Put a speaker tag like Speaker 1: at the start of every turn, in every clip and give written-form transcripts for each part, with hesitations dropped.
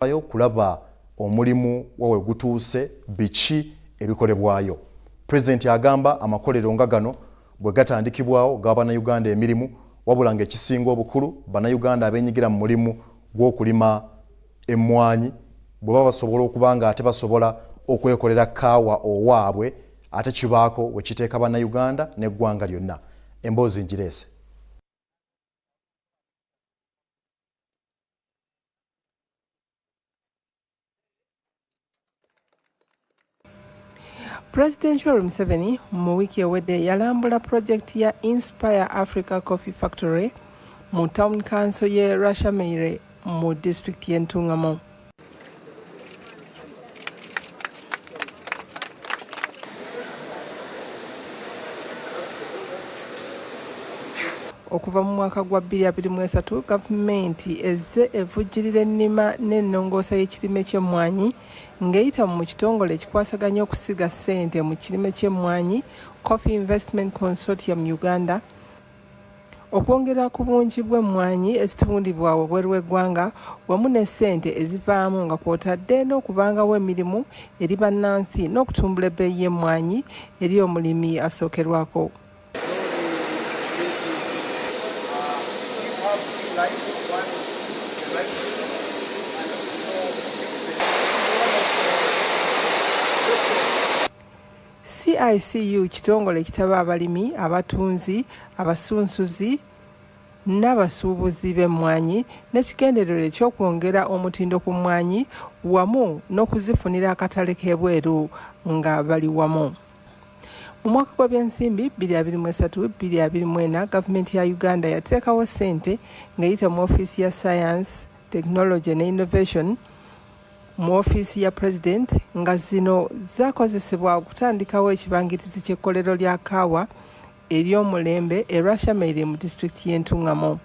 Speaker 1: ayo kulaba omulimu wawe gutuuse biki ebikolebwayo. President agamba amakolero nga gano bwe gatandikibwawo gabana Uganda emirimu wabula ng'ekisinga obukulu bana Uganda abenyigira mu mulimu gw'okulima emmwanyi bwe baba basobola okubanga ate basobola okwekolera kaawa owaabwe ate kibaako we kiteeka bana Uganda n'eggwanga lyonna. Emboozi ngireese.
Speaker 2: President Yoweri Museveni mu wiki ewedde yalambula project ya Inspire Africa Coffee Factory mu Town Council ye Rashameire mu district y'e Ntungamo. Okuva mu mwaka gwa 2023 gavumenti ezze evujjirira ennima n'ennongoosa y'ekirime ky'emmwanyi ng'eyita mu kitongole ekikwasaganya okusiga ssente mu kirime ky'emmwanyi Coffee Investment Consortium Uganda okwongera ku bungi bw'emmwanyi ezitundibwa wabweru w'eggwanga wamu ne ssente ezivaamu nga kw'otadde n'okubangawo emirimu eri bannansi n'okutumbula ebbeeyi y'emmwanyi eri omulimi asookerwako. CICU kitongole ekitaba abalimi, abatunzi, abasunsuzi n'abasuubuzi b'emmwanyi n'ekigendererwa eky'okwongera omutindo ku mmwanyi wamu n'okuzifunira akatale k'ebweru nga bali wamu. Mu mwaka gw'ebyensimbi 2023-2024 gavumenti ya Uganda yateekawo ssente ng'eyita mu ofiisi ya Science, Technology ne Innovation mu ofiisi ya President nga zino zakozesebwa okutandikawo ekibangirizi ky'ekkolero lya kaawa ery'omulembe e Rashameire mu disitulikiti y'e Ntungamo.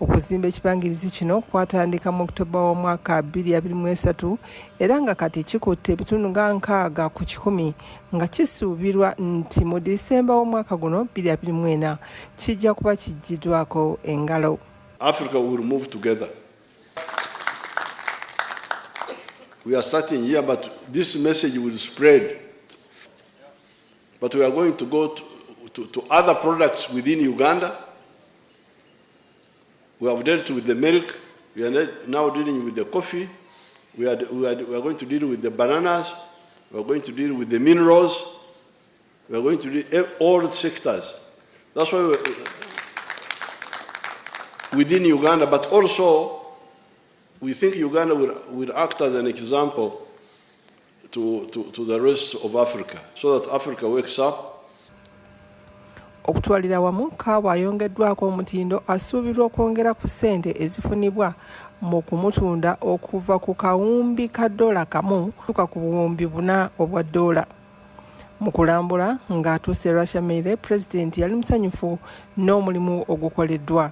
Speaker 2: Okuzimba ekibangirizi kino kwatandika mu Oktoba w'omwaka 2023 era nga kati kikutte ebitundu nga 60 ku 100 nga kisuubirwa nti mu Disemba w'omwaka guno 2024 kijja kuba kijjiddwako engalo.
Speaker 3: Africa will move together. We are starting here, but this message will spread. But we are going to go to other products within Uganda. We have dealt with the milk. We are now dealing with the coffee. We are going to deal with the bananas. We are going to deal with the minerals. We are going to deal all the sectors. That's why within Uganda, but also we think Uganda will act as an example to the rest of Africa, so that Africa wakes up.
Speaker 2: Okutwalira wamu kaawa ayongeddwako omutindo asuubirwa okwongera ku ssente ezifunibwa mu kumutunda okuva ku kawumbi ka $1 okutuuka ku buwumbi 4 obwa $. Mu kulambula ng'atuuse Rashameire, President yali musanyufu n'omulimu ogukoleddwa.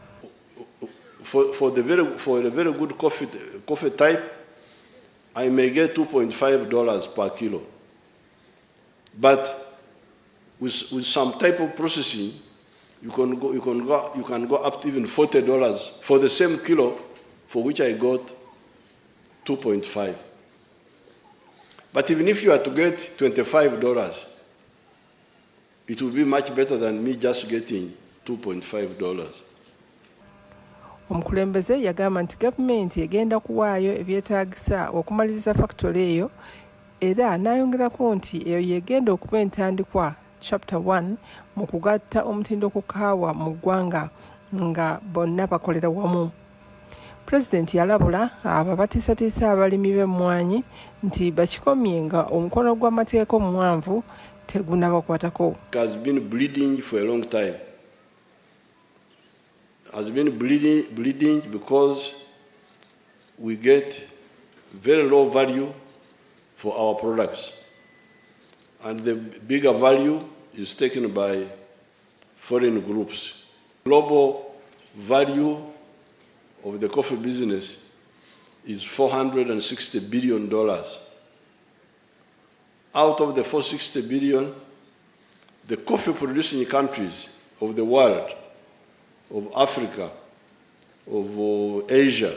Speaker 3: For a very good coffee type, I may get $2.5 per kilo. But with some type of processing, you can go up to even $40 for the same kilo, for which I got 2.5. But even if you are to get $25, it will be much better than me just getting $2.5.
Speaker 2: Omukulembeze yagamba nti gavumenti egenda kuwaayo ebyetaagisa okumaliriza fakitole eyo era n'ayongerako nti eyo yegenda okuba entandikwa Chapter 1 mu kugatta omutindo ku kaawa mu ggwanga nga bonna bakolera wamu. President yalabula abo batiisatiisa abalimi b'emmwanyi nti bakikomye nga omukono gw'amateeka omuwanvu tegunnabakwatako.
Speaker 3: It has been bleeding for a long time. Has been bleeding because we get very low value for our products, and the bigger value is taken by foreign groups. Global value of the coffee business is $460 billion. Out of the $460 billion, the coffee producing countries of the world, of Africa, of Asia,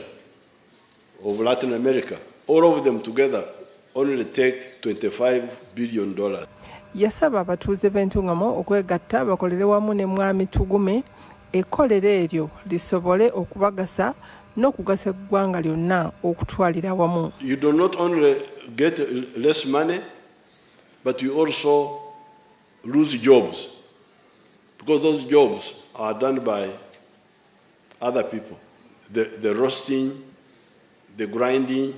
Speaker 3: of Latin America. All of them together only take $25 billion.
Speaker 2: Yasaba abatuuze b'entungamo okwegatta bakolere wamu ne mwami Tugume ekkolero eryo lisobole okubagasa n'okugasa eggwanga lyonna okutwalira wamu.
Speaker 3: You do not only get less money, but you also lose jobs, because those jobs are done by other people. The roasting, the grinding,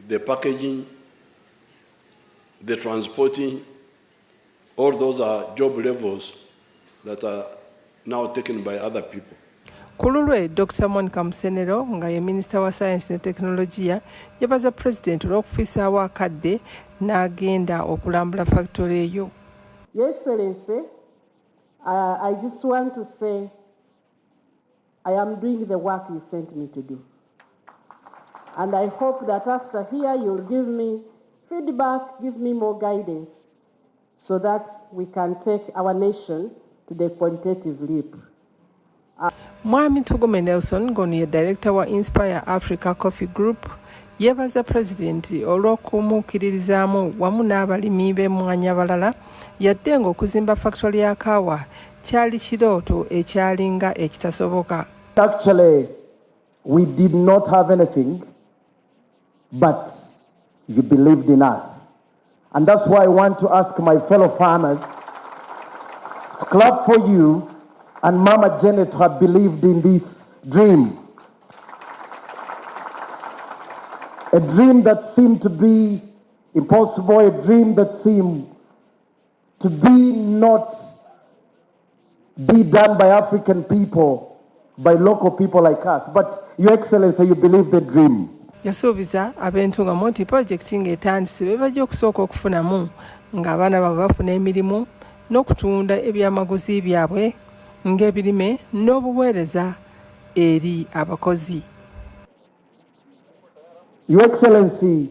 Speaker 3: the packaging, the transporting, all those are job levels that are now taken by other people.
Speaker 2: Kululwe Dr. Monica Musenero nga ye Minister wa Science ne Technology yabaza President olw'okufisaawo akadde n'agenda okulambula factory eyo.
Speaker 4: Your Excellency, I just want to say I am doing the work you sent me to do. And I hope that after here you'll give me feedback, give me more guidance so that we can take our nation to the quantitative leap.
Speaker 2: Mwami Tugume Nelson ngono ye Director wa Inspire Africa Coffee Group yebaza President olw'okumukkiririzaamu wamu n'abalimi b'emmwanyi abalala yadde ng'okuzimba factory ya kaawa kyali kirooto ekyalinga ekitasoboka.
Speaker 5: Actually, we did not have anything, but you believed in us. And that's why I want to ask my fellow farmers to clap for you and Mama Janet to have believed in this dream. A dream that seemed to be impossible, a dream that seemed to be not be done by African people, by local people like us. But Your Excellency, you believe the dream.
Speaker 2: Yasuubiza ab'entungamo nti projekiti ng'etandise be bajja okusooka okufunamu ng'abaana baabwe bafuna emirimu n'okutunda ebyamaguzi byabwe ng'ebirime n'obuweereza eri abakozi.
Speaker 5: Your Excellency,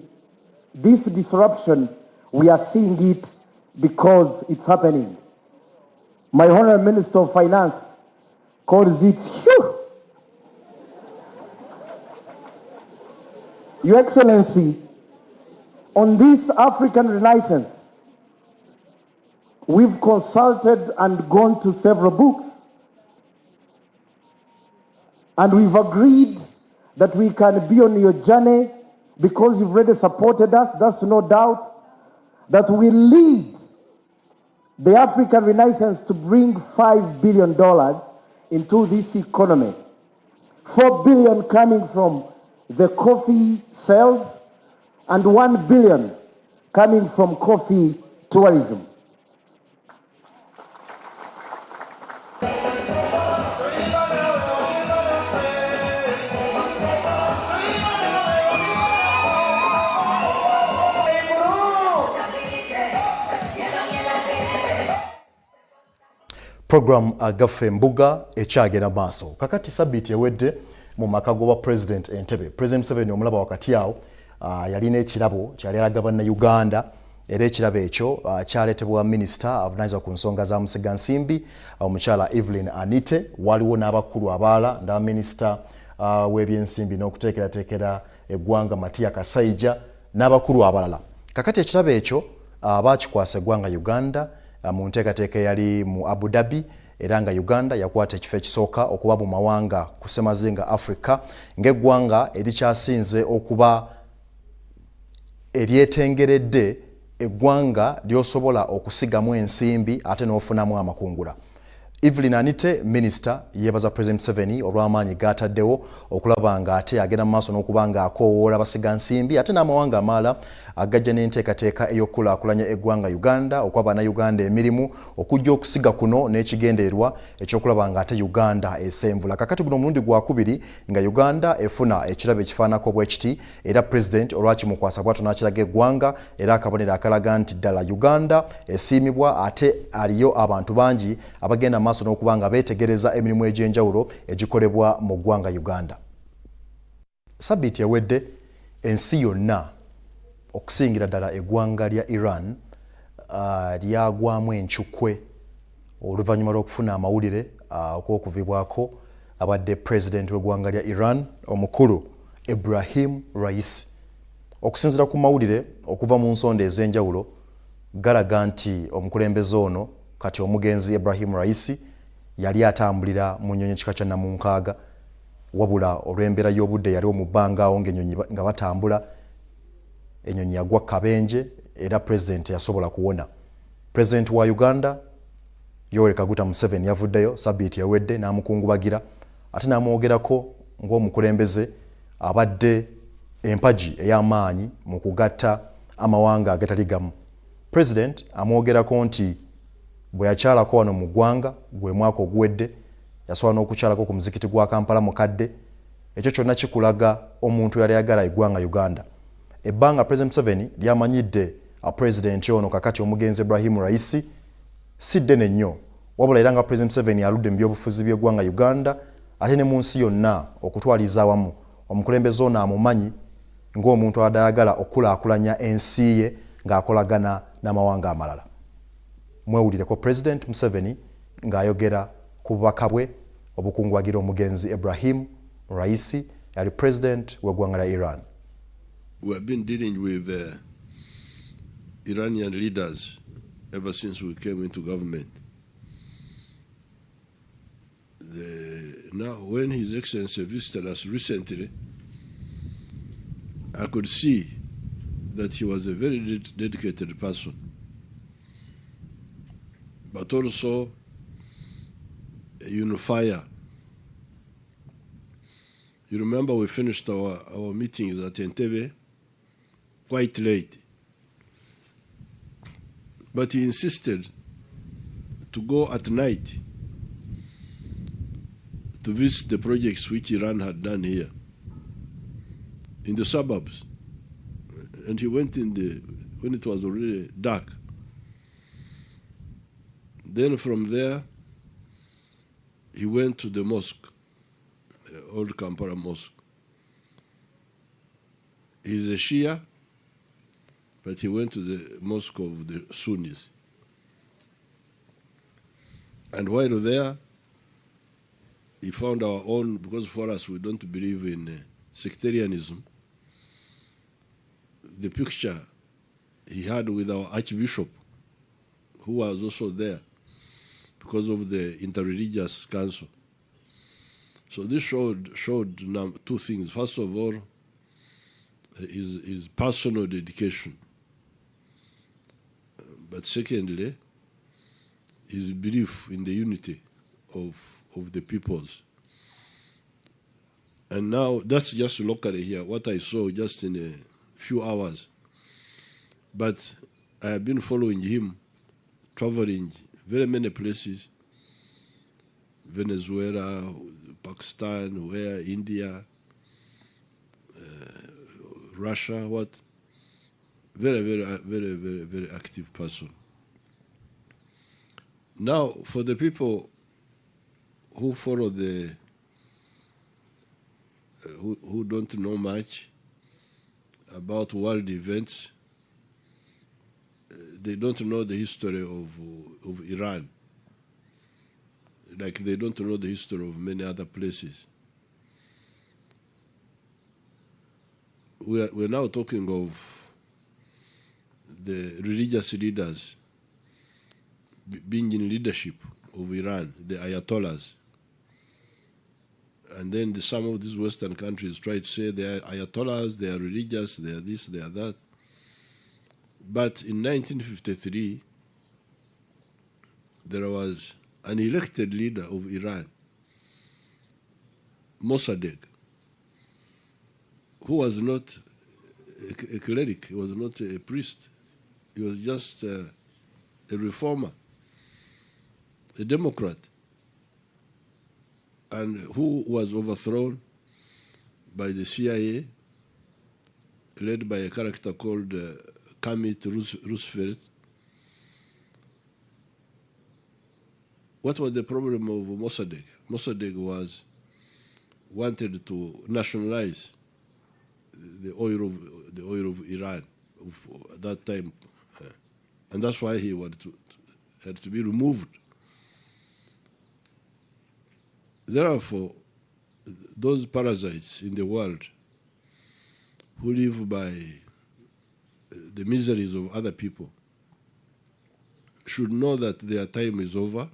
Speaker 5: this disruption, we are seeing it because it's happening. My Honourable Minister of Finance calls it huge. Your Excellency, on this African Renaissance, we've consulted and gone to several books. And we've agreed that we can be on your journey because you've already supported us, that's no doubt, that we lead the African Renaissance to bring $5 billion into this economy. $4 billion coming from the coffee sales and $1 billion coming from coffee tourism.
Speaker 1: Program Agafa Embuga ekyagera maaso. Kakati sabiti ewedde mu maka g'obwa President Entebbe. President Museveni omulaba wakati awo yalina ekirabo kyali alaga na Uganda era ekirabo ekyo kyaleetebwa Minister avunaanyizibwa ku nsonga za musigansimbi omukyala Evelyn Anite, waliwo n'abakulu abaala nda Minister w'ebyensimbi n'okuteekerateekera eggwanga Jethro Kasaigi n'abakulu abalala. Kakati ekirabo ekyo baakikwasa eggwanga Uganda mu nteekateeka yali mu Abu Dhabi era nga Uganda yakwata ekifo ekisooka okuba mu mawanga ku ssemazinga Africa ng'eggwanga erikyasinze okuba eryetengeredde eggwanga ly'osobola okusigamu ensimbi ate n'ofunamu amakungula. Evelyn Anite, Minister, yebaza President Museveni olw'amaanyi g'ataddewo okulaba nga ate agenda mu maaso n'okuba nga akoowoola abasigansimbi ate n'amawanga amalala agajja n'enteekateeka ey'okukulaakulanya eggwanga Uganda okwaba na Uganda emirimu okujja okusiga kuno n'ekigendererwa ekyokulaba nga ate Uganda esenvula. Kakati guno omulundi gwakubiri nga Uganda efuna ekirabo ekifaanako bwe kiti era President olwakimukwasa bw'atyo n'akiraga eggwanga era akabonero akalaga nti ddala Uganda esiimibwa ate aliyo abantu bangi abagenda maaso n'okuba nga beetegereza emirimu egy'enjawulo egikolebwa mu ggwanga Uganda. Sabbiiti ewedde ensi yonna okusingira ddala eggwanga lya Iran lyagwamu enkyukwe oluvannyuma lw'okufuna amawulire okuvibwako abadde President w'eggwanga lya Iran omukulu Ibrahim Raisi. Okusinziira ku mawulire okuva mu nsonda ez'enjawulo galaga nti omukulembeze ono kati omugenzi Ibrahim Raisi yali atambulira mu nnyonyi kika kya namunkaaga wabula olw'embeera y'obudde yaliwo mu bbanga awo ng'ennyonyi nga batambula ennyonyi yagwa kabenje era pulezidenti yasobola kuwona. Pulezidenti wa Uganda Yoweri Kaguta Museveni yavuddeyo sabiiti ewedde n'amukungubagira ate n'amwogerako ng'omukulembeze abadde empagi ey'amaanyi mu kugatta amawanga agatali gamu. President amwogerako nti bwe yakyalako wano mu ggwanga gwe mwaka oguwedde yasobola n'okukyalako ku muzikiti gwa Kampala mukadde. Ekyo kyonna kikulaga omuntu yali ayagala eggwanga Uganda. Ebbanga President Museveni lyamanyidde President ono kakati omugenzi Ibrahim Raisi si ddene nnyo wabula era nga President Museveni aludde mu byobufuzi by'eggwanga Uganda ate ne mu nsi yonna okutwaliza awamu omukulembeze ono amumanyi ng'omuntu adayagala okulaakulanya ensi ye ng'akolagana n'amawanga amalala. Mwewulireko President Museveni ng'ayogera ku bubaka bwe obukungubagira omugenzi Ibrahim Raisi yali President w'eggwanga lya Iran.
Speaker 3: We have been dealing with Iranian leaders ever since we came into government. Now, when His Excellency visited us recently, I could see that he was a very dedicated person, but also a unifier. You remember we finished our meetings at Entebbe quite late, but he insisted to go at night to visit the projects which Iran had done here in the suburbs. And he went when it was already dark. Then from there, he went to the mosque, the old Kampala mosque. He's a Shia, but he went to the mosque of the Sunnis. And while there, he found our own, because for us we don't believe in sectarianism, the picture he had with our Archbishop, who was also there because of the interreligious council. So this showed two things. First of all, his personal dedication. But secondly, his belief in the unity of the peoples. And now that's just locally here, what I saw just in a few hours. But I have been following him, traveling very many places, Venezuela, Pakistan, India, Russia, very active person. Now, for the people who follow who don't know much about world events, they don't know the history of Iran, like they don't know the history of many other places. We're now talking of the religious leaders being in leadership of Iran, the Ayatollahs. And then some of these Western countries try to say they are Ayatollahs, they are religious, they are this, they are that. But in 1953, there was an elected leader of Iran, Mossadegh, who was not a cleric, he was not a priest, he was just a reformer, a Democrat, and who was overthrown by the CIA, led by a character called Kermit Roosevelt. What was the problem of Mossadegh? Mossadegh wanted to nationalize the oil of Iran at that time, and that's why he had to be removed. Therefore, those parasites in the world who live by the miseries of other people should know that their time is over.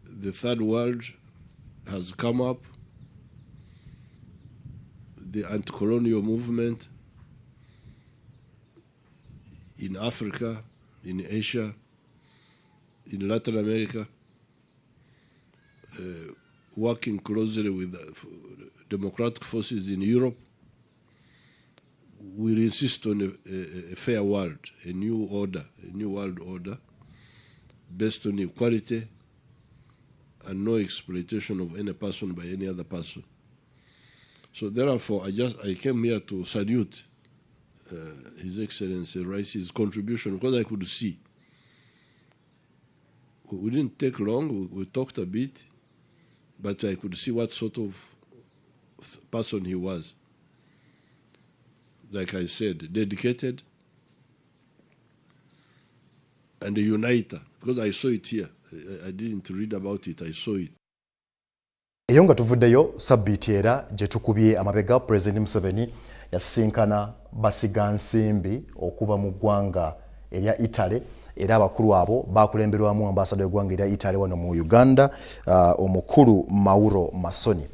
Speaker 3: The third world has come up. The anti-colonial movement in Africa, in Asia, in Latin America, working closely with democratic forces in Europe, will insist on a fair world, a new order, a new world order, based on equality and no exploitation of any person by any other person. So therefore, I came here to salute His Excellency Rice's contribution, because I could see. We didn't take long, we talked a bit, but I could see what sort of person he was. Like I said, dedicated and a uniter, because I saw it here. I didn't read about it, I saw it.
Speaker 1: Eyo nga tuvuddeyo sabbiiti era gye tukubye amabega President Museveni yasinkana basigansimbi okuva mu ggwanga erya Italy era abakulu abo bakulemberwamu ambassador w'eggwanga erya Italy wano mu Uganda omukulu Mauro Masoni.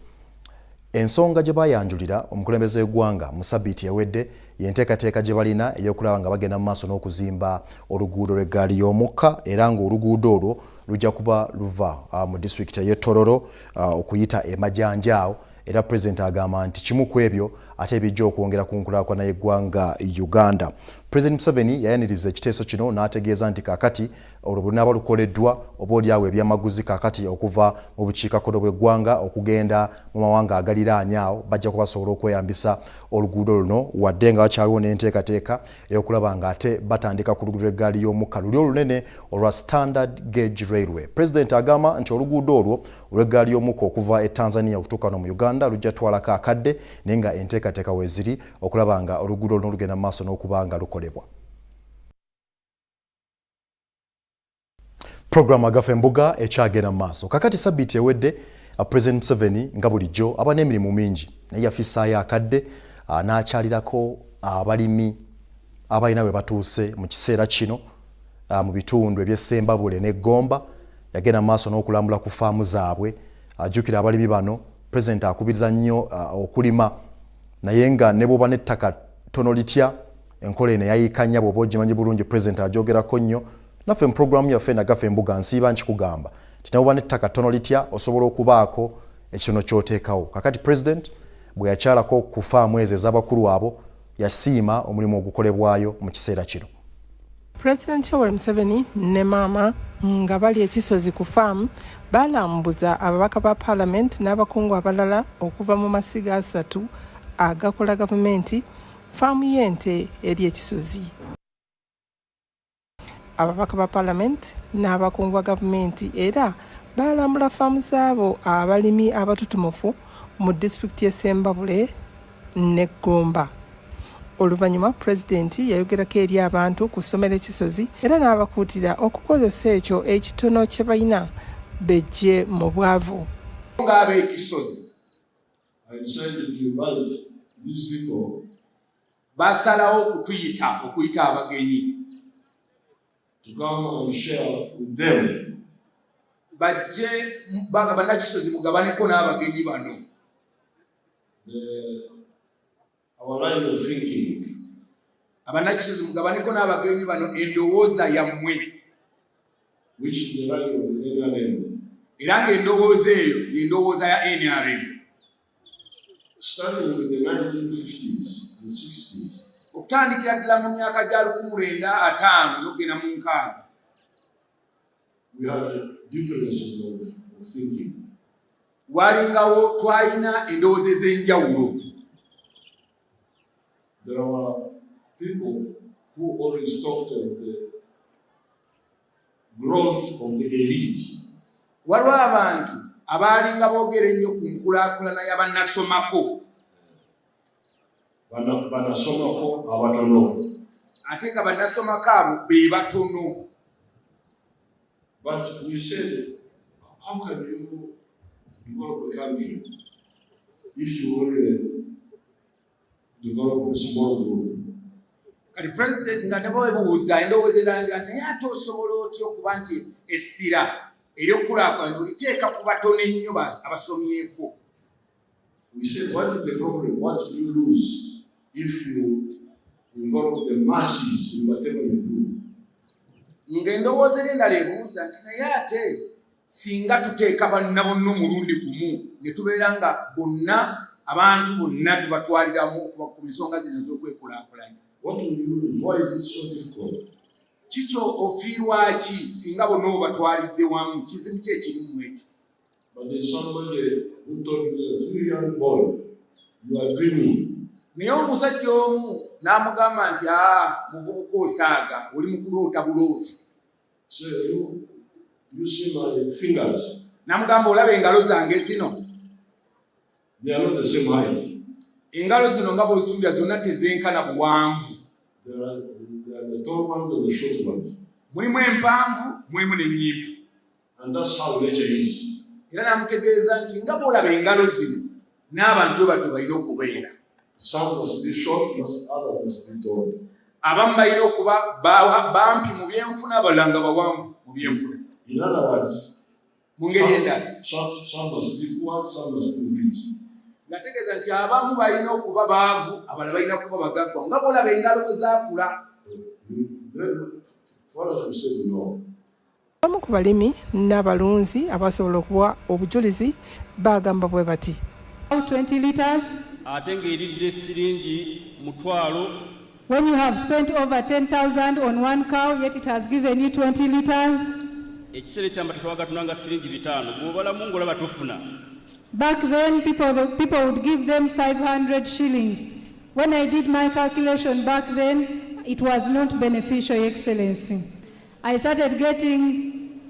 Speaker 1: Ensonga gye bayanjulira omukulembeze w'eggwanga mu sabbiiti ewedde yenteekateeka gye balina ey'okulaba nga bagenda mu maaso n'okuzimba oluguudo lw'eggaali y'omukka era ng'oluguudo olwo lujja kuba luva mu district y'e Tororo okuyita e Majanjaawo era President agamba nti kimu ku ebyo ate ebijja okwongera ku nkulaakulana y'eggwanga Uganda. President Museveni yayaniriza ekiteeso kino n'ategeeza nti kaakati olwo bunaaba lukoleddwa oboolyawo ebyamaguzi kaakati okuva mu bukiikakkono bw'eggwanga okugenda mu mawanga agaliraanye awo bajja kubasobola okweyambisa oluguudo luno wadde nga wakyaliwo n'enteekateeka ey'okulaba ng'ate batandika ku luguudo lw'eggaali y'omukka luli olunene olwa Standard Gauge Railway. President agamba nti oluguudo olwo olw'eggaali y'omukka okuva e Tanzania okutuuka no mu Uganda lujja twalako akadde naye nga enteekateeka weeziri okulaba nga oluguudo luno lugenda mu maaso n'okuba nga lukolebwa. Program Agafa Embuga ekyagenda mu maaso. Kakati sabbiiti ewedde President Museveni nga bulijjo aba n'emirimu mingi naye yafissaayo akadde n'akyalirako abalimi abalina we batuuse mu kiseera kino mu bitundu eby'Essembabule ne Gomba. Yagenda mu maaso n'okulambula ku faamu zaabwe. Ajjukira abalimi bano President akubiriza nnyo okulima naye nga ne bw'oba n'ettaka tono litya enkola eno yayiikanya bw'oba ogimanyi bulungi President agyogerako nnyo. Naffe mu programu yaffe Agafa Embuga nsiiba nkikugamba nti ne bw'oba n'ettaka tono litya osobola okubaako ekitono ky'oteekawo. Kakati President bwe yakyalako ku faamu ezo ez'abakulu abo yasiima omulimu ogukolebwayo mu kiseera kino.
Speaker 2: President Yoweri Museveni ne maama nga bali ekisozi ku faamu balambuza ababaka ba Parliament n'abakungu abalala okuva mu masiga 3 agakola gavumenti faamu y'ente eri ekisozi. Ababaka ba Parliament n'abakungu ba gavumenti era balambula faamu zaabo abalimi abatutumufu mu disitulikiti y'Essembabule ne Gomba. Oluvannyuma President yayogerako eri abantu ku ssomero ekisozi era n'abakuutira okukozesa ekyo ekitono kye balina bejje mu bwavu.
Speaker 3: I decided to invite these people
Speaker 6: basalawo okuyita abagenyi
Speaker 3: to come and share with them
Speaker 6: bajje bannakisozi mugabaneko n'abagenyi bano
Speaker 3: our line of thinking,
Speaker 6: abannakisozi mugabaneko n'abagenyi bano endowooza yammwe,
Speaker 3: which is the line of the NRM,
Speaker 6: era ng'endowooza eyo y'endowooza ya NRM.
Speaker 3: Starting with the 1950s and 60s,
Speaker 6: okutandikira ddala mu myaka gya 1950 n'okugenda mu 60,
Speaker 3: we had differences of thinking.
Speaker 6: walingawo twalina endowooza ez'enjawulo.
Speaker 3: There were people who always talked of the growth of the elite.
Speaker 6: Waliwo abantu abaalinga boogera ennyo ku nkulaakulana y'abannasomako.
Speaker 3: Bannasomako abatono.
Speaker 6: Ate nga bannasomako abo be batono.
Speaker 3: But we said, how can you develop a country if you only develop a small group.
Speaker 6: Kati president nga ne bwebuuza endowooza endala naye ate osobola otya okuba nti essira ery'okulaakulanya oliteeka ku batono ennyo abasomyeko.
Speaker 3: We say, what is the problem? What do you lose if you involve the masses in whatever you do?
Speaker 6: Ng'endowooza endala ebuuza nti naye ate singa tuteeka banna bonna omulundi gumu ne tubeera nga bonna abantu bonna tubatwaliramu ku nsonga zino ez'okwekulaakulanya.
Speaker 3: What will you lose? Why is it so difficult?
Speaker 6: Kikyo ofiirwa ki singa bonna obatwalidde wamu kizibu ki ekirimu ekyo?
Speaker 3: But there's somebody who told me, a few young boy, you are dreaming.
Speaker 6: Naye omusajja omu n'amugamba nti muvubuka osaaga oli mu kuloota buloosi.
Speaker 3: So you see my fingers.
Speaker 6: N'amugamba olaba engalo zange zino.
Speaker 3: They are not the same height.
Speaker 6: Engalo zino nga bw'ozitulira zonna tezenkana buwanvu.
Speaker 3: There are the tall ones and the short ones.
Speaker 6: Mulimu empanvu, mulimu n'ennyimpi.
Speaker 3: And that's how nature is.
Speaker 6: Era n'amutegeeza nti nga bw'olaba engalo zino n'abantu bwe balina okubeera.
Speaker 3: Some must be short, others must be tall.
Speaker 6: Abamu balina okuba bampi mu byenfuna, abalala nga bawanvu mu byenfuna.
Speaker 3: In other words,
Speaker 6: mu ngeri endala
Speaker 3: some must be poor, some must be rich.
Speaker 6: Nategeeza nti abamu balina okuba baavu, abalala balina okuba bagaggwa. Nga bw'olaba engalo bwe zaakula.
Speaker 3: For us to say no.
Speaker 2: Abamu ku balimi n'abalunzi abasobola okuwa obujulizi bagamba bwe bati.
Speaker 7: 20 liters.
Speaker 8: Ate ng'eridde siringi mutwalo.
Speaker 7: When you have spent over 10,000 on one cow, yet it has given you 20 liters.
Speaker 8: Ekiseera ekyamba tetwagatunanga siringi 5 bw'obalamu ng'olaba tofuna.
Speaker 7: Back then, people would give them 500 shillings. When I did my calculation back then, it was not beneficial, Your Excellency. I started getting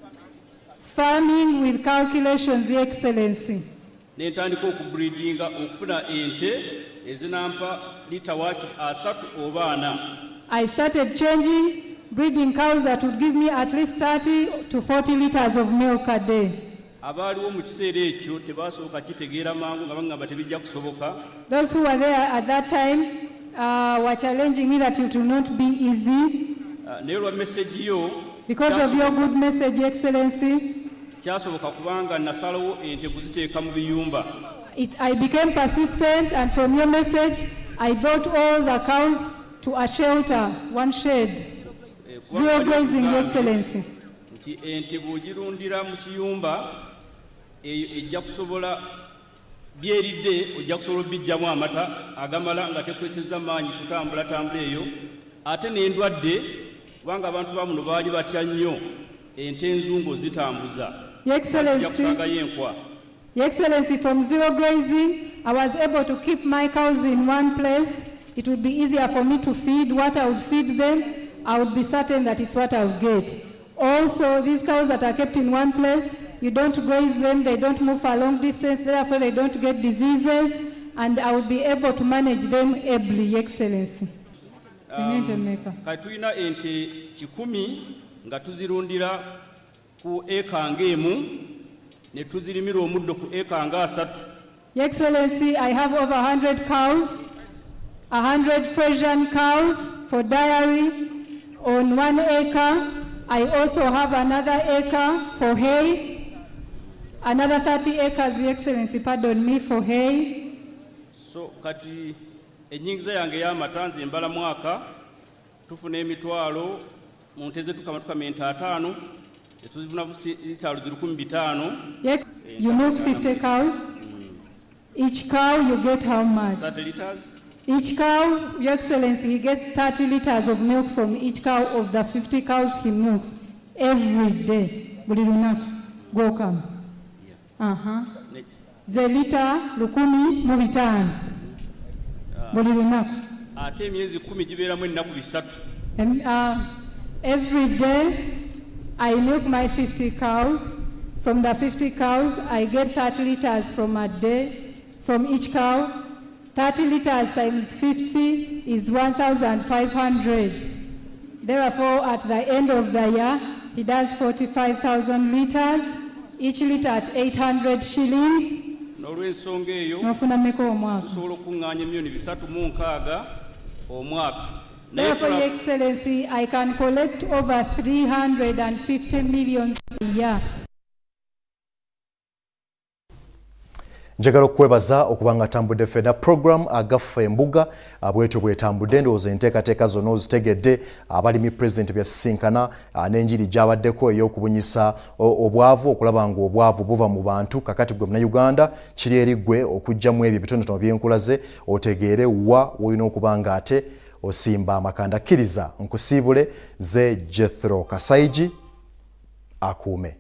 Speaker 7: farming with calculations, Your Excellency.
Speaker 8: N'entandika okubreedinga okufuna ente ezinampa lita waaki 3 oba 4.
Speaker 7: I started changing, breeding cows that would give me at least 30 to 40 liters of milk a day.
Speaker 8: Abaaliwo mu kiseera ekyo tebasooka kitegeera mangu nga bagamba tebijja kusoboka.
Speaker 7: Those who were there at that time were challenging me that it will not be easy.
Speaker 8: Naye lwa message yo,
Speaker 7: because of your good message, Your Excellency,
Speaker 8: kyasoboka kubanga nasalawo ente kuziteeka mu biyumba.
Speaker 7: I became persistent, and from your message, I brought all the cows to a shelter, one shed. Zero grazing, Your Excellency.
Speaker 8: Nti ente bw'ogirundira mu kiyumba eyo ejja kusobola byeridde ojja kusobola bijjamu amata agamala nga tekwesezza maanyi kutambula eyo. Ate n'endwadde kubanga abantu bamuno baali batya nnyo ente enzungu zitambuza.
Speaker 7: Your Excellency, from zero grazing, I was able to keep my cows in one place. It would be easier for me to feed what I would feed them. I would be certain that it's what I would get. Also, these cows that are kept in one place, you don't graze them, they don't move for a long distance, therefore they don't get diseases, and I would be able to manage them ably, Your Excellency.
Speaker 8: Kati tulina ente 10 nga tuzirundira ku eka ng'emu ne tuzirimira omuddo ku eka nga 3.
Speaker 7: Your Excellency, I have over 100 cows, 100 Frisian cows for dairy on 1 acre. I also have another acre for hay, another 30 acres, Your Excellency, pardon me, for hay.
Speaker 8: So kati enyingiza yange y'amatanzi embala mwaka tufuna emitwalo mu nte ze tukama ente 5 etuzivuna litalo 15,000.
Speaker 7: You milk 50 cows. Each cow you get how much?
Speaker 8: 30 liters.
Speaker 7: Each cow, Your Excellency, he gets 30 liters of milk from each cow of the 50 cows he milks every day. Buli lunaku gw'okama. Ze lita 15,000 buli lunaku.
Speaker 8: Ate emyezi 10 gibeeramu ennaku 3.
Speaker 7: Every day I milk my 50 cows. From the 50 cows, I get 30 liters from a day from each cow. 30 liters times 50 is 1,500. Therefore, at the end of the year, he does 45,000 liters, each liter at 800 shillings.
Speaker 8: n'olw'ensonga eyo
Speaker 7: n'ofuna mmeka omwaka?
Speaker 8: tusobola okuŋŋaanya miliyoni 360 omwaka.
Speaker 7: Therefore, Your Excellency, I can collect over 350 million a year.
Speaker 1: Njagala okwebaza okubanga atambudde ffenna program Agafa Embuga bwetyo bwetambudde ndowooza enteekateeka zonna ozitegedde abalimi president byasisinkana n'enjiri gy'abaddeko ey'okubunyisa obwavu okulaba nga obwavu buva mu bantu kakati gwe Munnayuganda kiri eri ggwe okuggyamu ebyo bitonotono byenkulaze otegeere wa wolina okuba nga ate osimba amakanda. Kkiriza nkusiibule ze Jethro Kasaigi akuume.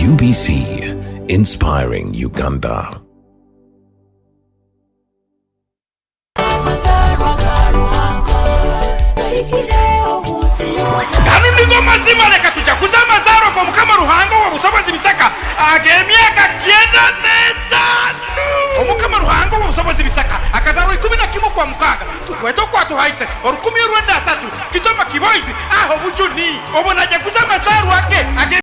Speaker 9: UBC, inspiring Uganda.
Speaker 10: Kanundigo mazima leka tujaguza mazaro kwa mukama ruhango wa busobozi bisaka agemyaka 95 omukama ruhango wa busobozi bisaka akazaro 11 kwa mukaga tukweto kwa tuhaise orukumi rwenda 3 kitoma kiboizi aho bujuni obona jaguza mazaro ake